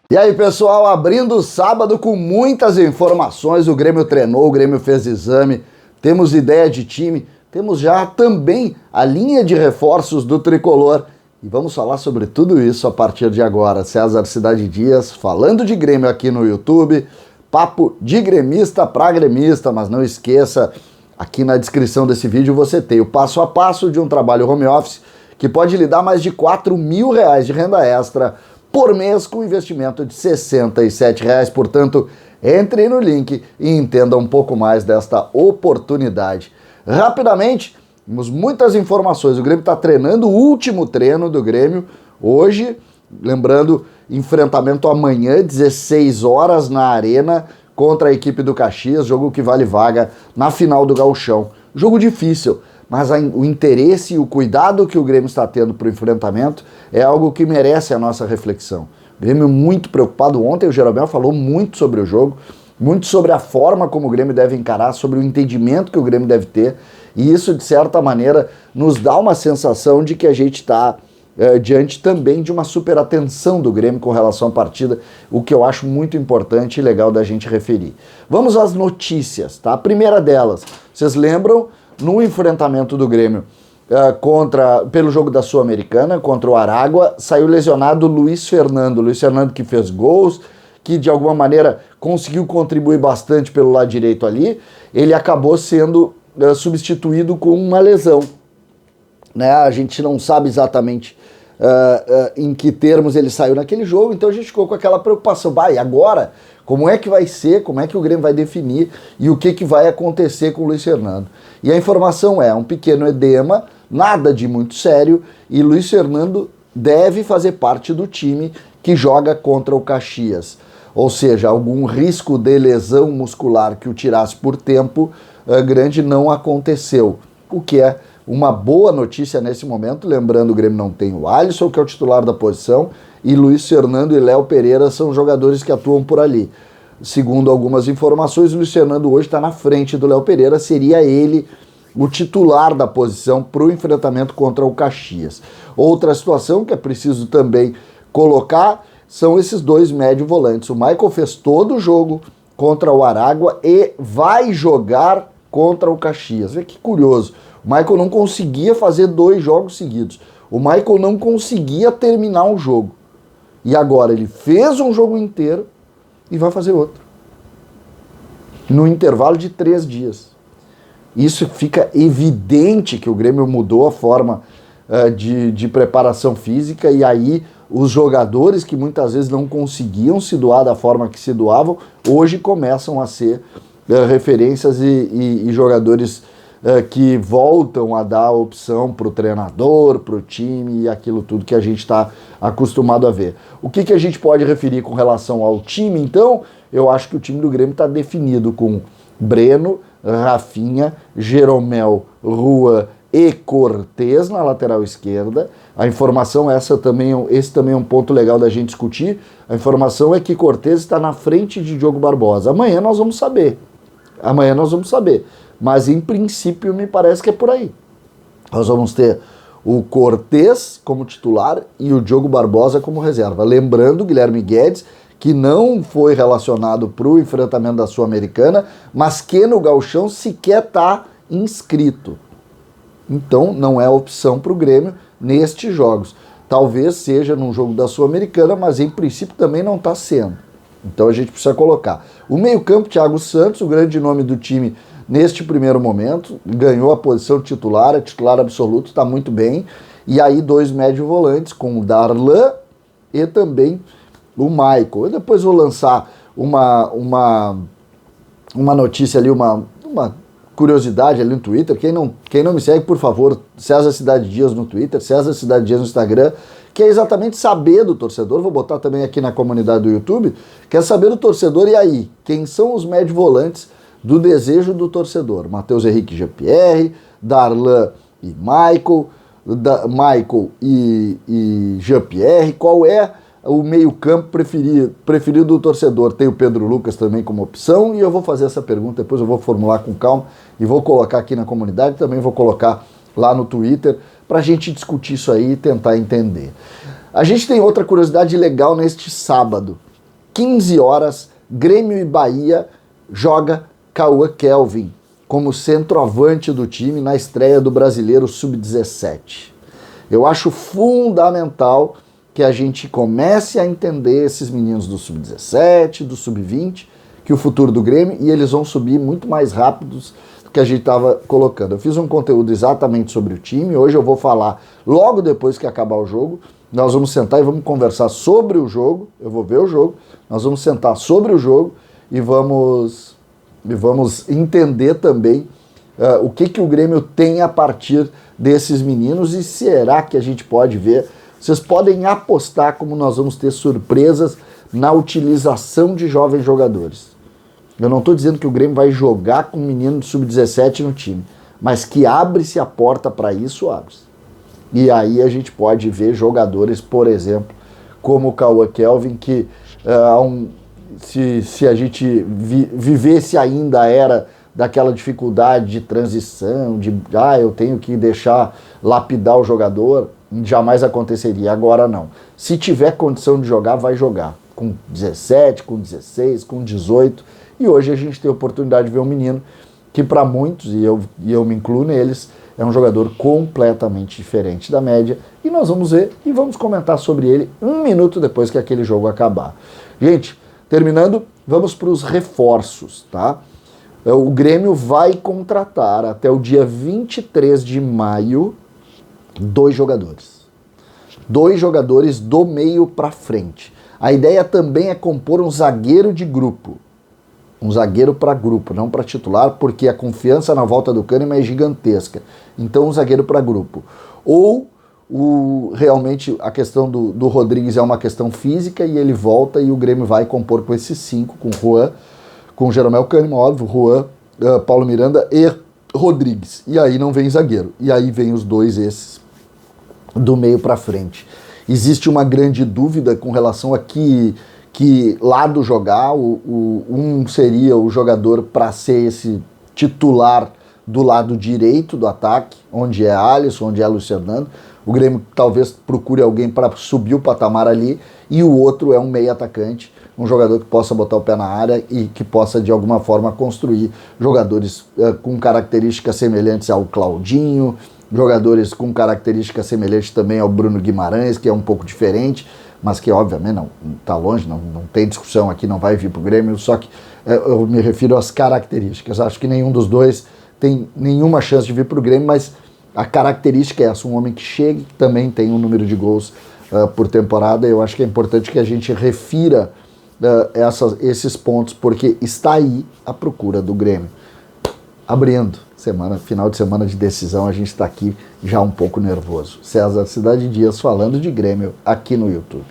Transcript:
E aí, pessoal, abrindo o sábado com muitas informações, o Grêmio treinou, o Grêmio fez exame, temos ideia de time, temos já também a linha de reforços do Tricolor e vamos falar sobre tudo isso a partir de agora. César Cidade Dias falando de Grêmio aqui no YouTube, papo de gremista para gremista, mas não esqueça, aqui na descrição desse vídeo você tem o passo a passo de um trabalho home office que pode lhe dar mais de R$4.000 de renda extra por mês com investimento de R$67. Portanto, entre no link e entenda um pouco mais desta oportunidade. Rapidamente, temos muitas informações. O Grêmio está treinando o último treino do Grêmio hoje, lembrando, enfrentamento amanhã, 16 horas na Arena, contra a equipe do Caxias, jogo que vale vaga na final do Gauchão. Jogo difícil, mas o interesse e o cuidado que o Grêmio está tendo para o enfrentamento é algo que merece a nossa reflexão. O Grêmio muito preocupado. Ontem o Jeromel falou muito sobre o jogo, muito sobre a forma como o Grêmio deve encarar, sobre o entendimento que o Grêmio deve ter, e isso, de certa maneira, nos dá uma sensação de que a gente está diante também de uma super atenção do Grêmio com relação à partida, o que eu acho muito importante e legal da gente referir. Vamos às notícias, tá? A primeira delas, vocês lembram, no enfrentamento do Grêmio pelo jogo da Sul-Americana contra o Aragua, saiu lesionado Luiz Fernando que fez gols, que de alguma maneira conseguiu contribuir bastante pelo lado direito ali. Ele acabou sendo substituído com uma lesão, né? A gente não sabe exatamente em que termos ele saiu naquele jogo, então a gente ficou com aquela preocupação, e agora, como é que vai ser, como é que o Grêmio vai definir e o que vai acontecer com o Luiz Fernando. E a informação é um pequeno edema, nada de muito sério, e Luiz Fernando deve fazer parte do time que joga contra o Caxias. Ou seja, algum risco de lesão muscular que o tirasse por tempo grande não aconteceu, o que é uma boa notícia nesse momento. Lembrando, o Grêmio não tem o Alisson, que é o titular da posição, e Luiz Fernando e Léo Pereira são jogadores que atuam por ali. Segundo algumas informações, o Luiz Fernando hoje está na frente do Léo Pereira, seria ele o titular da posição para o enfrentamento contra o Caxias. Outra situação que é preciso também colocar são esses dois médio volantes. O Michael fez todo o jogo contra o Aragua e vai jogar contra o Caxias. Vê que curioso. O Michael não conseguia fazer 2 jogos seguidos. O Michael não conseguia terminar um jogo. E agora ele fez um jogo inteiro e vai fazer outro. No intervalo de 3 dias. Isso fica evidente que o Grêmio mudou a forma de preparação física, e aí os jogadores que muitas vezes não conseguiam se doar da forma que se doavam, hoje começam a ser referências e jogadores que voltam a dar opção para o treinador, para o time e aquilo tudo que a gente está acostumado a ver. O que a gente pode referir com relação ao time, então? Eu acho que o time do Grêmio está definido com Breno, Rafinha, Jeromel, Rua e Cortez na lateral esquerda. A informação, esse também é um ponto legal da gente discutir, a informação é que Cortez está na frente de Diogo Barbosa. Amanhã nós vamos saber, mas em princípio me parece que é por aí. Nós vamos ter o Cortez como titular e o Diogo Barbosa como reserva. Lembrando, Guilherme Guedes, que não foi relacionado para o enfrentamento da Sul-Americana, mas que no Gauchão sequer está inscrito. Então não é opção para o Grêmio nestes jogos. Talvez seja num jogo da Sul-Americana, mas em princípio também não está sendo. Então a gente precisa colocar. O meio-campo, Thiago Santos, o grande nome do time neste primeiro momento, ganhou a posição titular, é titular absoluto, está muito bem. E aí 2 médio-volantes com o Darlan e também o Michael. Eu depois vou lançar uma notícia ali, uma curiosidade ali no Twitter. Quem não me segue, por favor, César Cidade Dias no Twitter, César Cidade Dias no Instagram, que é exatamente saber do torcedor. Vou botar também aqui na comunidade do YouTube, quer saber do torcedor, e aí? Quem são os médio volantes do desejo do torcedor? Matheus Henrique e Jean-Pierre, Darlan e Michael, Michael e Jean-Pierre. Qual é o meio-campo preferido do torcedor? Tem o Pedro Lucas também como opção, e eu vou fazer essa pergunta, depois eu vou formular com calma e vou colocar aqui na comunidade, também vou colocar lá no Twitter, para a gente discutir isso aí e tentar entender. A gente tem outra curiosidade legal neste sábado. 15 horas, Grêmio e Bahia, joga Cauã Kelvin como centroavante do time na estreia do Brasileiro Sub-17. Eu acho fundamental que a gente comece a entender esses meninos do Sub-17, do Sub-20, que o futuro do Grêmio, e eles vão subir muito mais rápidos do que a gente estava colocando. Eu fiz um conteúdo exatamente sobre o time, hoje eu vou falar logo depois que acabar o jogo. Nós vamos sentar e vamos conversar sobre o jogo, eu vou ver o jogo, nós vamos sentar sobre o jogo e vamos entender também o que o Grêmio tem a partir desses meninos e será que a gente pode ver. Vocês podem apostar como nós vamos ter surpresas na utilização de jovens jogadores. Eu não estou dizendo que o Grêmio vai jogar com um menino de sub-17 no time, mas que abre-se a porta para isso, abre-se. E aí a gente pode ver jogadores, por exemplo, como o Cauã Kelvin, que se a gente vivesse ainda a era daquela dificuldade de transição, eu tenho que deixar lapidar o jogador, jamais aconteceria. Agora não. Se tiver condição de jogar, vai jogar. Com 17, com 16, com 18. E hoje a gente tem a oportunidade de ver um menino que para muitos, e eu me incluo neles, é um jogador completamente diferente da média. E nós vamos ver e vamos comentar sobre ele 1 minuto depois que aquele jogo acabar. Gente, terminando, vamos para os reforços, tá? O Grêmio vai contratar até o dia 23 de maio 2 jogadores. 2 jogadores do meio para frente. A ideia também é compor um zagueiro de grupo. Um zagueiro para grupo, não para titular, porque a confiança na volta do Kahneman é gigantesca. Então, um zagueiro para grupo. Ou realmente a questão do Rodrigues é uma questão física e ele volta e o Grêmio vai compor com esses 5, com Juan, com Jeromel Kahneman, óbvio, Juan, Paulo Miranda e Rodrigues. E aí não vem zagueiro. E aí vem os 2 esses do meio para frente. Existe uma grande dúvida com relação a que lado jogar. Um seria o jogador para ser esse titular do lado direito do ataque, onde é Alisson, onde é Luiz Fernando. O Grêmio talvez procure alguém para subir o patamar ali, e o outro é um meio atacante, um jogador que possa botar o pé na área e que possa de alguma forma construir jogadores com características semelhantes ao Claudinho, jogadores com características semelhantes também ao Bruno Guimarães, que é um pouco diferente, mas que obviamente não está longe, não tem discussão aqui, não vai vir para o Grêmio, só que eu me refiro às características. Acho que nenhum dos dois tem nenhuma chance de vir para o Grêmio, mas a característica é essa, um homem que chegue, que também tem um número de gols por temporada. Eu acho que é importante que a gente refira esses pontos, porque está aí a procura do Grêmio. Abrindo final de semana de decisão, a gente está aqui já um pouco nervoso. César Cidade Dias falando de Grêmio aqui no YouTube.